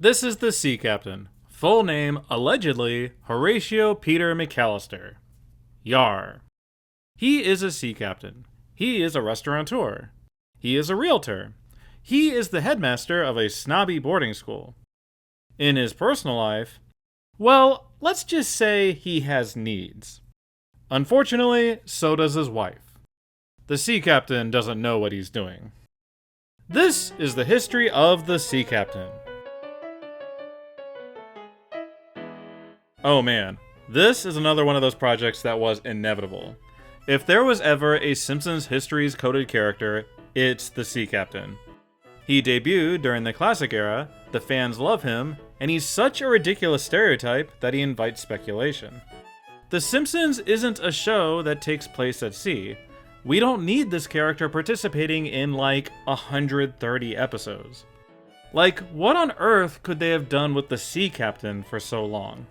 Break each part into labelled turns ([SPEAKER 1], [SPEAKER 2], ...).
[SPEAKER 1] This is the Sea Captain. Full name, allegedly, Horatio Peter McAllister. Yarr. He is a sea captain. He is a restaurateur. He is a realtor. He is the headmaster of a snobby boarding school. In his personal life, well, let's just say he has needs. Unfortunately, so does his wife. The sea captain doesn't know what he's doing. This is the history of the Sea Captain. Oh man, this is another one of those projects that was inevitable. If there was ever a Simpsons Histories coded character, it's the Sea Captain. He debuted during the classic era, the fans love him, and he's such a ridiculous stereotype that he invites speculation. The Simpsons isn't a show that takes place at sea. We don't need this character participating in like 130 episodes. Like, what on earth could they have done with the Sea Captain for so long?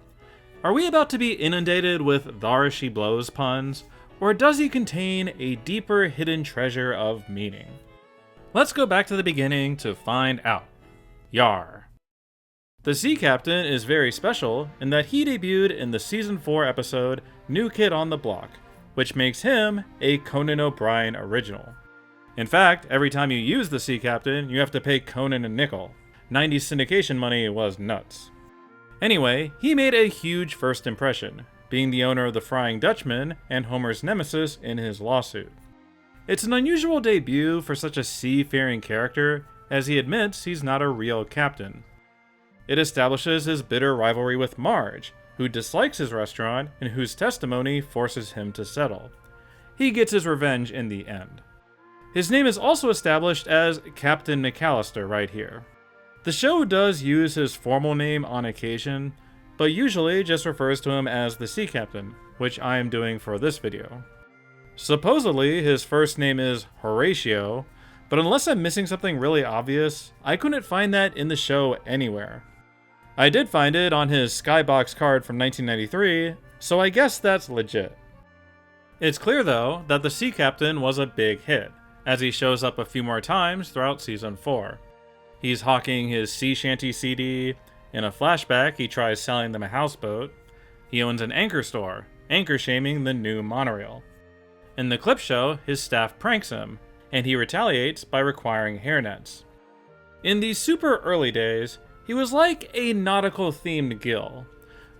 [SPEAKER 1] Are we about to be inundated with "thar she blows" puns, or does he contain a deeper hidden treasure of meaning? Let's go back to the beginning to find out. Yarr. The Sea Captain is very special in that he debuted in the Season 4 episode New Kid on the Block, which makes him a Conan O'Brien original. In fact, every time you use the Sea Captain, you have to pay Conan a nickel. 90s syndication money was nuts. Anyway, he made a huge first impression, being the owner of the Flying Dutchman and Homer's nemesis in his lawsuit. It's an unusual debut for such a seafaring character, as he admits he's not a real captain. It establishes his bitter rivalry with Marge, who dislikes his restaurant and whose testimony forces him to settle. He gets his revenge in the end. His name is also established as Captain McAllister right here. The show does use his formal name on occasion, but usually just refers to him as the Sea Captain, which I am doing for this video. Supposedly, his first name is Horatio, but unless I'm missing something really obvious, I couldn't find that in the show anywhere. I did find it on his Skybox card from 1993, so I guess that's legit. It's clear though that the Sea Captain was a big hit, as he shows up a few more times throughout Season 4. He's hawking his sea shanty CD. In a flashback, he tries selling them a houseboat. He owns an anchor store, anchor shaming the new monorail. In the clip show, his staff pranks him, and he retaliates by requiring hairnets. In these super early days, he was like a nautical-themed Gil,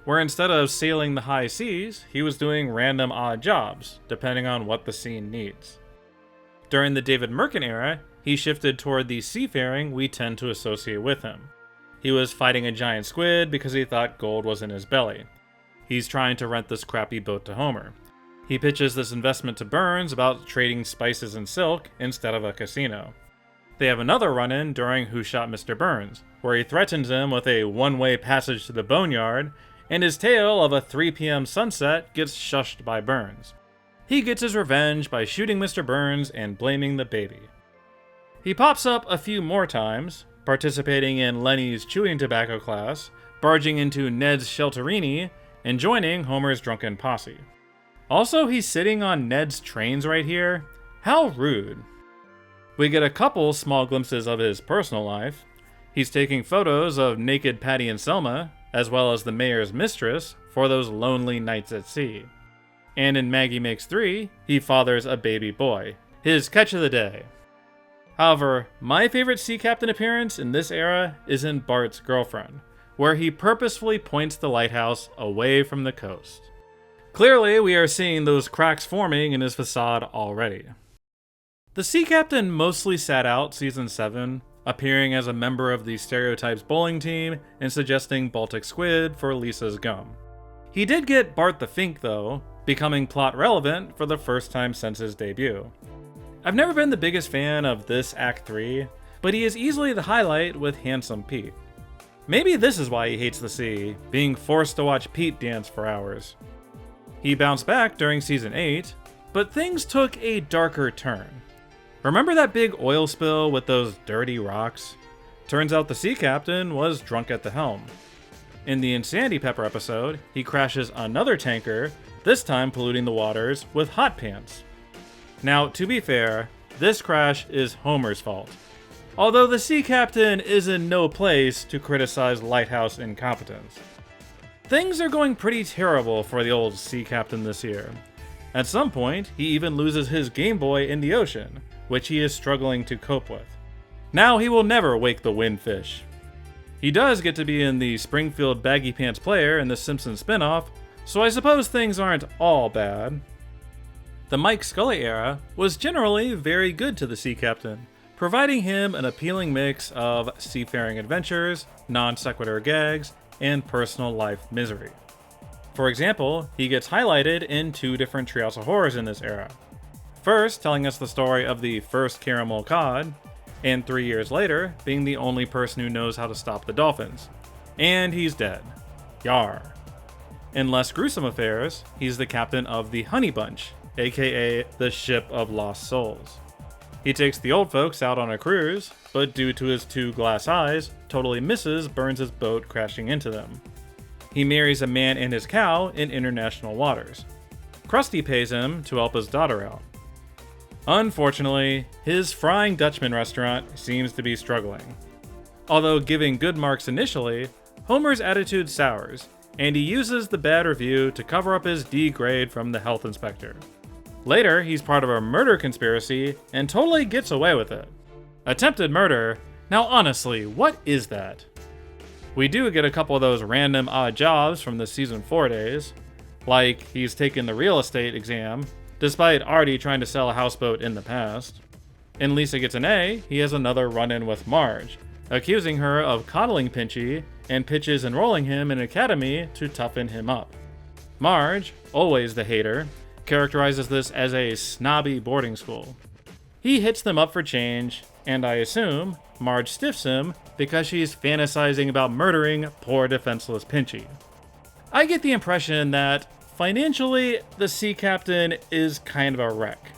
[SPEAKER 1] where instead of sailing the high seas, he was doing random odd jobs, depending on what the scene needs. During the David Merkin era, he shifted toward the seafaring we tend to associate with him. He was fighting a giant squid because he thought gold was in his belly. He's trying to rent this crappy boat to Homer. He pitches this investment to Burns about trading spices and silk instead of a casino. They have another run-in during Who Shot Mr. Burns, where he threatens him with a one-way passage to the boneyard, and his tale of a 3 p.m. sunset gets shushed by Burns. He gets his revenge by shooting Mr. Burns and blaming the baby. He pops up a few more times, participating in Lenny's chewing tobacco class, barging into Ned's shelterini, and joining Homer's drunken posse. Also, he's sitting on Ned's trains right here. How rude. We get a couple small glimpses of his personal life. He's taking photos of naked Patty and Selma, as well as the mayor's mistress, for those lonely nights at sea. And in Maggie Makes 3, he fathers a baby boy, his catch of the day. However, my favorite Sea Captain appearance in this era is in Bart's Girlfriend, where he purposefully points the lighthouse away from the coast. Clearly, we are seeing those cracks forming in his facade already. The Sea Captain mostly sat out Season 7, appearing as a member of the Stereotypes bowling team and suggesting Baltic Squid for Lisa's gum. He did get Bart the Fink though, becoming plot relevant for the first time since his debut. I've never been the biggest fan of this Act 3, but he is easily the highlight with Handsome Pete. Maybe this is why he hates the sea, being forced to watch Pete dance for hours. He bounced back during Season 8, but things took a darker turn. Remember that big oil spill with those dirty rocks? Turns out the Sea Captain was drunk at the helm. In the Insanity Pepper episode, he crashes another tanker, this time polluting the waters with hot pants. Now, to be fair, this crash is Homer's fault. although the sea captain is in no place to criticize lighthouse incompetence. Things are going pretty terrible for the old sea captain this year. At some point, he even loses his Game Boy in the ocean, which he is struggling to cope with. Now he will never wake the windfish. He does get to be in the Springfield Baggy Pants player in the Simpsons spinoff, so I suppose things aren't all bad. The Mike Scully era was generally very good to the sea captain, providing him an appealing mix of seafaring adventures, non-sequitur gags, and personal life misery. For example, he gets highlighted in 2 different Treehouse of Horrors in this era. First, telling us the story of the first caramel cod, and 3 years later, being the only person who knows how to stop the dolphins. And he's dead. Yarr. In less gruesome affairs, he's the captain of the Honey Bunch, aka the Ship of Lost Souls. He takes the old folks out on a cruise, but due to his 2 glass eyes, totally misses Burns' boat crashing into them. He marries a man and his cow in international waters. Krusty pays him to help his daughter out. Unfortunately, his Frying Dutchman restaurant seems to be struggling. Although giving good marks initially, Homer's attitude sours, and he uses the bad review to cover up his D grade from the health inspector. Later, he's part of a murder conspiracy and totally gets away with it. Attempted murder? Now honestly, what is that? We do get a couple of those random odd jobs from the season 4 days, like he's taken the real estate exam, despite already trying to sell a houseboat in the past. And Lisa gets an A, he has another run-in with Marge, accusing her of coddling Pinchy, and pitches enrolling him in an academy to toughen him up. Marge, always the hater, characterizes this as a snobby boarding school. He hits them up for change, and I assume Marge stiffs him because she's fantasizing about murdering poor defenseless Pinchy. I get the impression that, financially, the sea captain is kind of a wreck.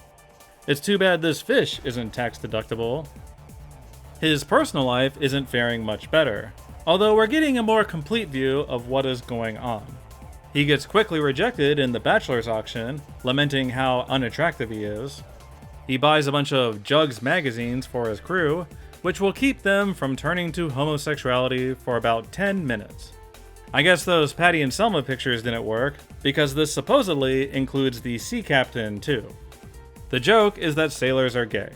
[SPEAKER 1] It's too bad this fish isn't tax deductible. His personal life isn't faring much better, although we're getting a more complete view of what is going on. He gets quickly rejected in the bachelor's auction, lamenting how unattractive he is. He buys a bunch of Jugs magazines for his crew, which will keep them from turning to homosexuality for about 10 minutes. I guess those Patty and Selma pictures didn't work, because this supposedly includes the sea captain too. The joke is that sailors are gay.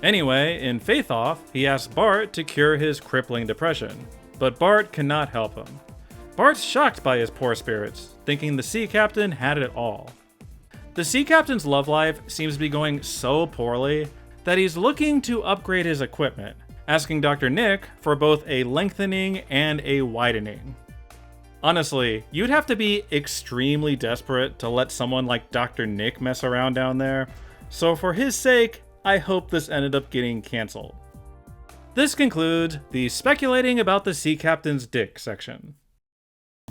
[SPEAKER 1] Anyway, in Faith Off, he asks Bart to cure his crippling depression, but Bart cannot help him. Bart's shocked by his poor spirits, thinking the sea captain had it all. The sea captain's love life seems to be going so poorly that he's looking to upgrade his equipment, asking Dr. Nick for both a lengthening and a widening. Honestly, you'd have to be extremely desperate to let someone like Dr. Nick mess around down there, so for his sake, I hope this ended up getting cancelled. This concludes the speculating about the sea captain's dick section.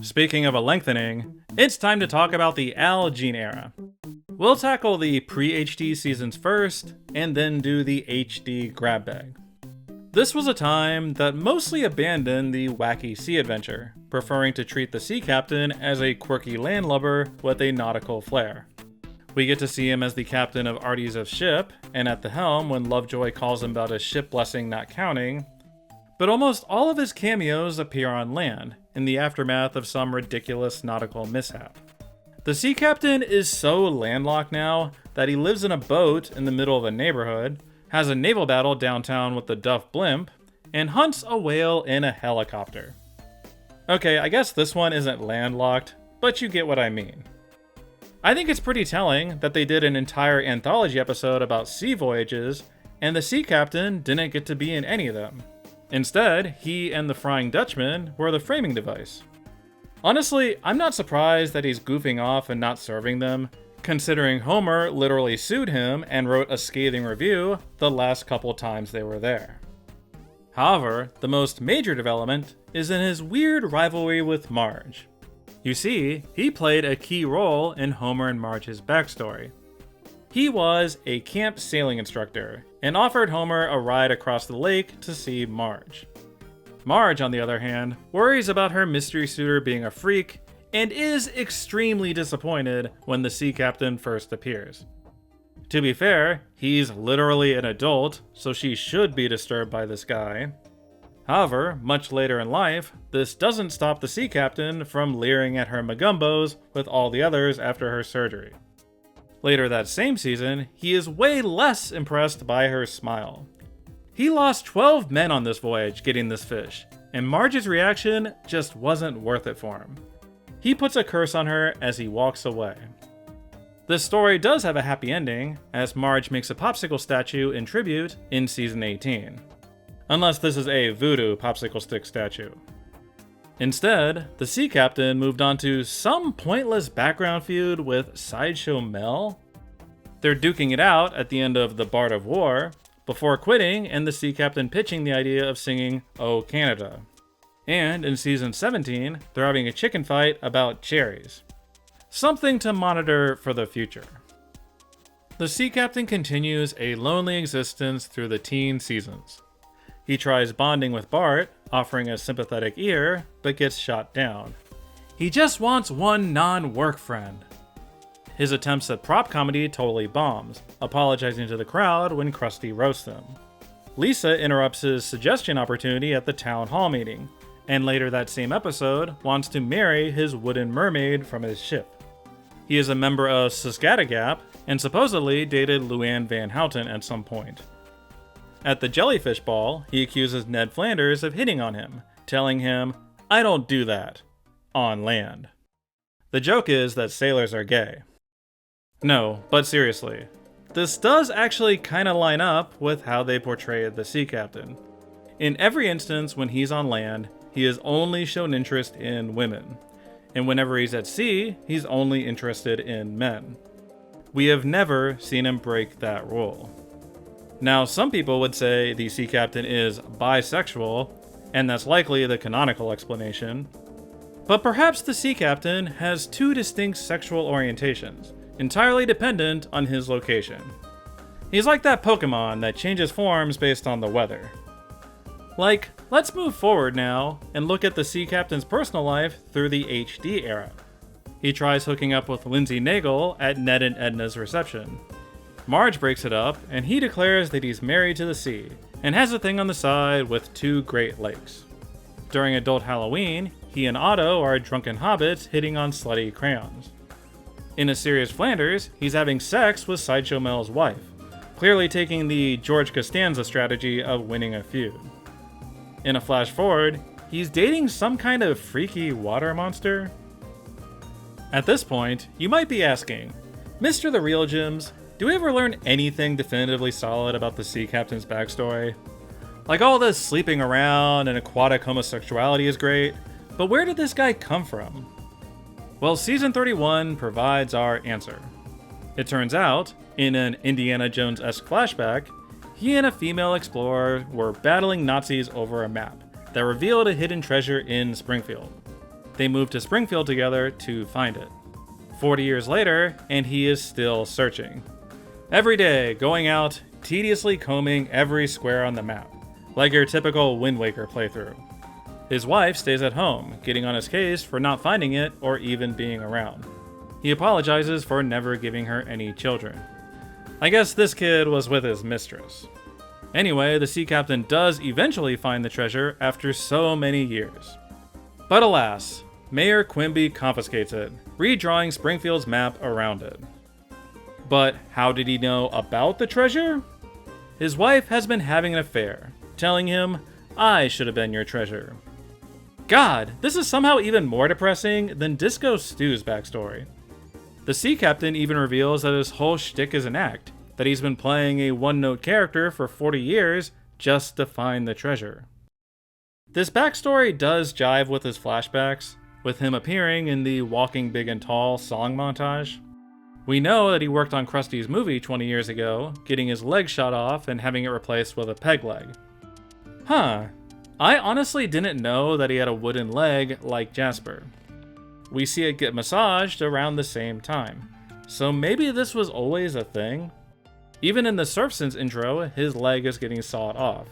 [SPEAKER 1] Speaking of a lengthening, it's time to talk about the Al Jean era. We'll tackle the pre-HD seasons first, and then do the HD grab bag. This was a time that mostly abandoned the wacky sea adventure, preferring to treat the sea captain as a quirky landlubber with a nautical flair. We get to see him as the captain of Artie's ship, and at the helm when Lovejoy calls him about his ship blessing not counting, but almost all of his cameos appear on land, in the aftermath of some ridiculous nautical mishap. The sea captain is so landlocked now that he lives in a boat in the middle of a neighborhood, has a naval battle downtown with the Duff blimp, and hunts a whale in a helicopter. Okay, I guess this one isn't landlocked, but you get what I mean. I think it's pretty telling that they did an entire anthology episode about sea voyages, and the sea captain didn't get to be in any of them. Instead, he and the Frying Dutchman were the framing device. Honestly, I'm not surprised that he's goofing off and not serving them, considering Homer literally sued him and wrote a scathing review the last couple times they were there. However, the most major development is in his weird rivalry with Marge. You see, he played a key role in Homer and Marge's backstory. He was a camp sailing instructor and offered Homer a ride across the lake to see Marge. Marge, on the other hand, worries about her mystery suitor being a freak and is extremely disappointed when the sea captain first appears. To be fair, he's literally an adult, so she should be disturbed by this guy. However, much later in life, this doesn't stop the sea captain from leering at her magumbos with all the others after her surgery. Later that same season, he is way less impressed by her smile. He lost 12 men on this voyage getting this fish, and Marge's reaction just wasn't worth it for him. He puts a curse on her as he walks away. This story does have a happy ending, as Marge makes a popsicle statue in tribute in season 18. Unless this is a voodoo popsicle stick statue. Instead, the sea captain moved on to some pointless background feud with Sideshow Mel. They're duking it out at the end of The Bard of War, before quitting and the sea captain pitching the idea of singing "Oh Canada." And in season 17, they're having a chicken fight about cherries. Something to monitor for the future. The sea captain continues a lonely existence through the teen seasons. He tries bonding with Bart, offering a sympathetic ear, but gets shot down. He just wants one non-work friend. His attempts at prop comedy totally bombs, apologizing to the crowd when Krusty roasts him. Lisa interrupts his suggestion opportunity at the town hall meeting, and later that same episode wants to marry his wooden mermaid from his ship. He is a member of Saskatagap and supposedly dated Luann Van Houten at some point. At the jellyfish ball, he accuses Ned Flanders of hitting on him, telling him, "I don't do that," on land. The joke is that sailors are gay. No, but seriously, this does actually kinda line up with how they portray the sea captain. In every instance when he's on land, he is only shown interest in women, and whenever he's at sea, he's only interested in men. We have never seen him break that rule. Now, some people would say the sea captain is bisexual, and that's likely the canonical explanation. But perhaps the sea captain has two distinct sexual orientations, entirely dependent on his location. He's like that Pokemon that changes forms based on the weather. Like, let's move forward now and look at the sea captain's personal life through the HD era. He tries hooking up with Lindsay Naegle at Ned and Edna's reception. Marge breaks it up, and he declares that he's married to the sea, and has a thing on the side with 2 Great Lakes. During adult Halloween, he and Otto are drunken hobbits hitting on slutty crayons. In A Serious Flanders, he's having sex with Sideshow Mel's wife, clearly taking the George Costanza strategy of winning a feud. In a flash forward, he's dating some kind of freaky water monster. At this point, you might be asking, Mr. The Real Gems, do we ever learn anything definitively solid about the sea captain's backstory? Like, all this sleeping around and aquatic homosexuality is great, but where did this guy come from? Well, season 31 provides our answer. It turns out, in an Indiana Jones-esque flashback, he and a female explorer were battling Nazis over a map that revealed a hidden treasure in Springfield. They moved to Springfield together to find it. 40 years later, and he is still searching. Every day, going out, tediously combing every square on the map, like your typical Wind Waker playthrough. His wife stays at home, getting on his case for not finding it or even being around. He apologizes for never giving her any children. I guess this kid was with his mistress. Anyway, the sea captain does eventually find the treasure after so many years. But alas, Mayor Quimby confiscates it, redrawing Springfield's map around it. But how did he know about the treasure? His wife has been having an affair, telling him, "I should have been your treasure." God, this is somehow even more depressing than Disco Stu's backstory. The sea captain even reveals that his whole shtick is an act, that he's been playing a one-note character for 40 years just to find the treasure. This backstory does jive with his flashbacks, with him appearing in the Walking Big and Tall song montage. We know that he worked on Krusty's movie 20 years ago, getting his leg shot off and having it replaced with a peg leg. Huh, I honestly didn't know that he had a wooden leg like Jasper. We see it get massaged around the same time, so maybe this was always a thing? Even in the Surfsons intro, his leg is getting sawed off.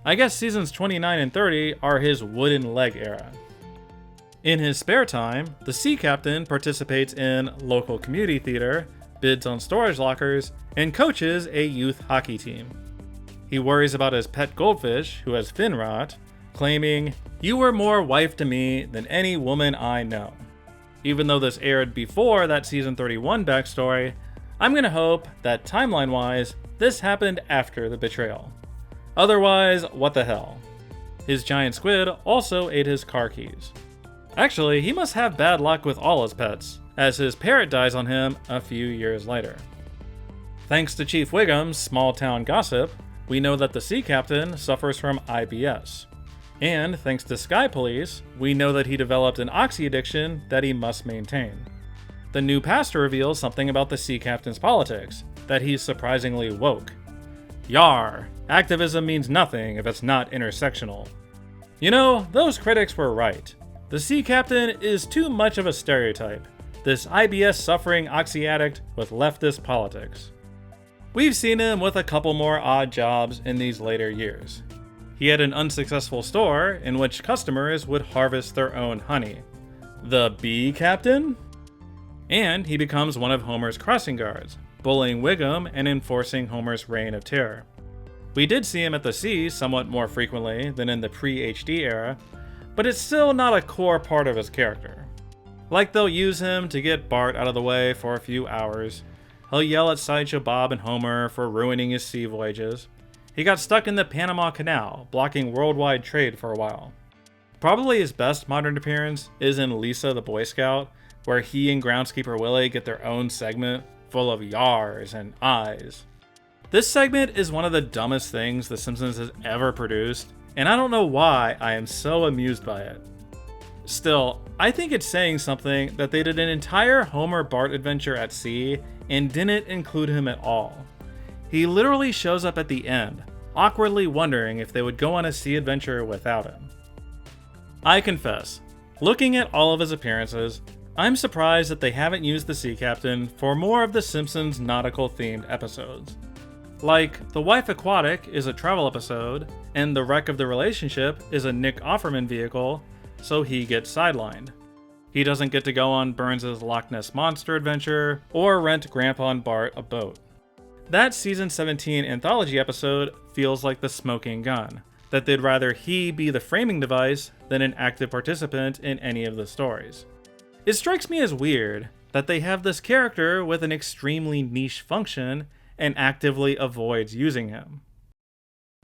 [SPEAKER 1] I guess seasons 29 and 30 are his wooden leg era. In his spare time, the sea captain participates in local community theater bids on storage lockers, and coaches a youth hockey team. He worries about his pet goldfish, who has fin rot, claiming, "You were more wife to me than any woman I know." Even though this aired before that season 31 backstory, I'm gonna hope that timeline-wise, this happened after the betrayal. Otherwise, what the hell? His giant squid also ate his car keys. Actually, he must have bad luck with all his pets, as his parrot dies on him a few years later. Thanks to Chief Wiggum's small-town gossip, we know that the sea captain suffers from IBS. And thanks to Sky Police, we know that he developed an oxy addiction that he must maintain. The new pastor reveals something about the sea captain's politics, that he's surprisingly woke. Yarr! Activism means nothing if it's not intersectional. You know, those critics were right. The sea captain is too much of a stereotype, this IBS-suffering oxy addict with leftist politics. We've seen him with a couple more odd jobs in these later years. He had an unsuccessful store in which customers would harvest their own honey. The bee captain? And he becomes one of Homer's crossing guards, bullying Wiggum and enforcing Homer's reign of terror. We did see him at the sea somewhat more frequently than in the pre-HD era, but it's still not a core part of his character. Like they'll use him to get Bart out of the way for a few hours. He'll yell at Sideshow Bob and Homer for ruining his sea voyages. He got stuck in the Panama Canal, blocking worldwide trade for a while. Probably his best modern appearance is in Lisa the Boy Scout, where he and Groundskeeper Willie get their own segment full of yars and eyes. This segment is one of the dumbest things The Simpsons has ever produced, and I don't know why I am so amused by it. Still, I think it's saying something that they did an entire Homer-Bart adventure at sea and didn't include him at all. He literally shows up at the end, awkwardly wondering if they would go on a sea adventure without him. I confess, looking at all of his appearances, I'm surprised that they haven't used the sea captain for more of the Simpsons nautical-themed episodes. Like, The Wife Aquatic is a travel episode, and The Wreck of the Relationship is a Nick Offerman vehicle, so he gets sidelined. He doesn't get to go on Burns' Loch Ness Monster adventure, or rent Grandpa and Bart a boat. That season 17 anthology episode feels like the smoking gun, that they'd rather he be the framing device than an active participant in any of the stories. It strikes me as weird that they have this character with an extremely niche function and actively avoids using him.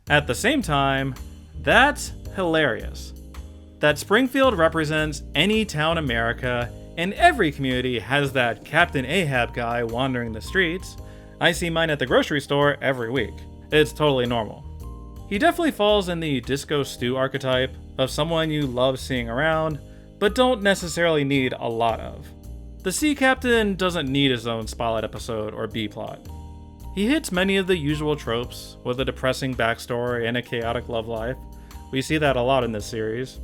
[SPEAKER 1] At the same time, that's hilarious. That Springfield represents any town in America, and every community has that Captain Ahab guy wandering the streets. I see mine at the grocery store every week. It's totally normal. He definitely falls in the Disco Stew archetype of someone you love seeing around, but don't necessarily need a lot of. The sea captain doesn't need his own spotlight episode or B-plot. He hits many of the usual tropes, with a depressing backstory and a chaotic love life. We see that a lot in this series.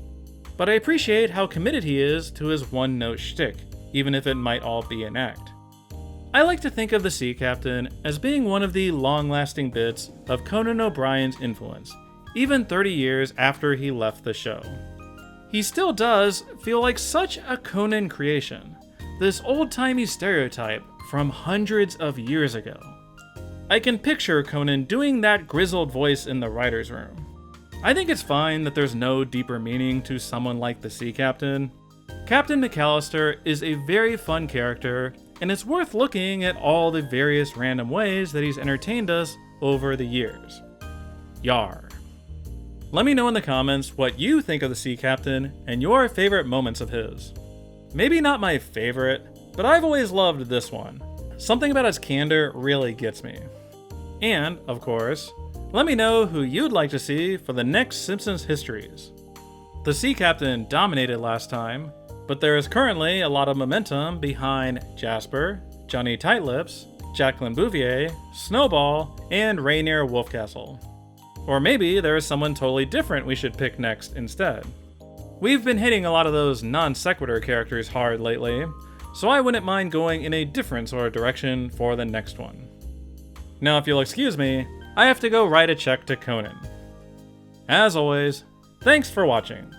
[SPEAKER 1] But I appreciate how committed he is to his one-note shtick, even if it might all be an act. I like to think of the sea captain as being one of the long-lasting bits of Conan O'Brien's influence, even 30 years after he left the show. He still does feel like such a Conan creation, this old-timey stereotype from hundreds of years ago. I can picture Conan doing that grizzled voice in the writer's room. I think it's fine that there's no deeper meaning to someone like the sea captain. Captain McAllister is a very fun character, and it's worth looking at all the various random ways that he's entertained us over the years. Yarr. Let me know in the comments what you think of the sea captain and your favorite moments of his. Maybe not my favorite, but I've always loved this one. Something about his candor really gets me. And, of course, let me know who you'd like to see for the next Simpsons Histories. The sea captain dominated last time, but there is currently a lot of momentum behind Jasper, Johnny Tightlips, Jacqueline Bouvier, Snowball, and Rainier Wolfcastle. Or maybe there is someone totally different we should pick next instead. We've been hitting a lot of those non-sequitur characters hard lately, so I wouldn't mind going in a different sort of direction for the next one. Now, if you'll excuse me, I have to go write a check to Conan. As always, thanks for watching.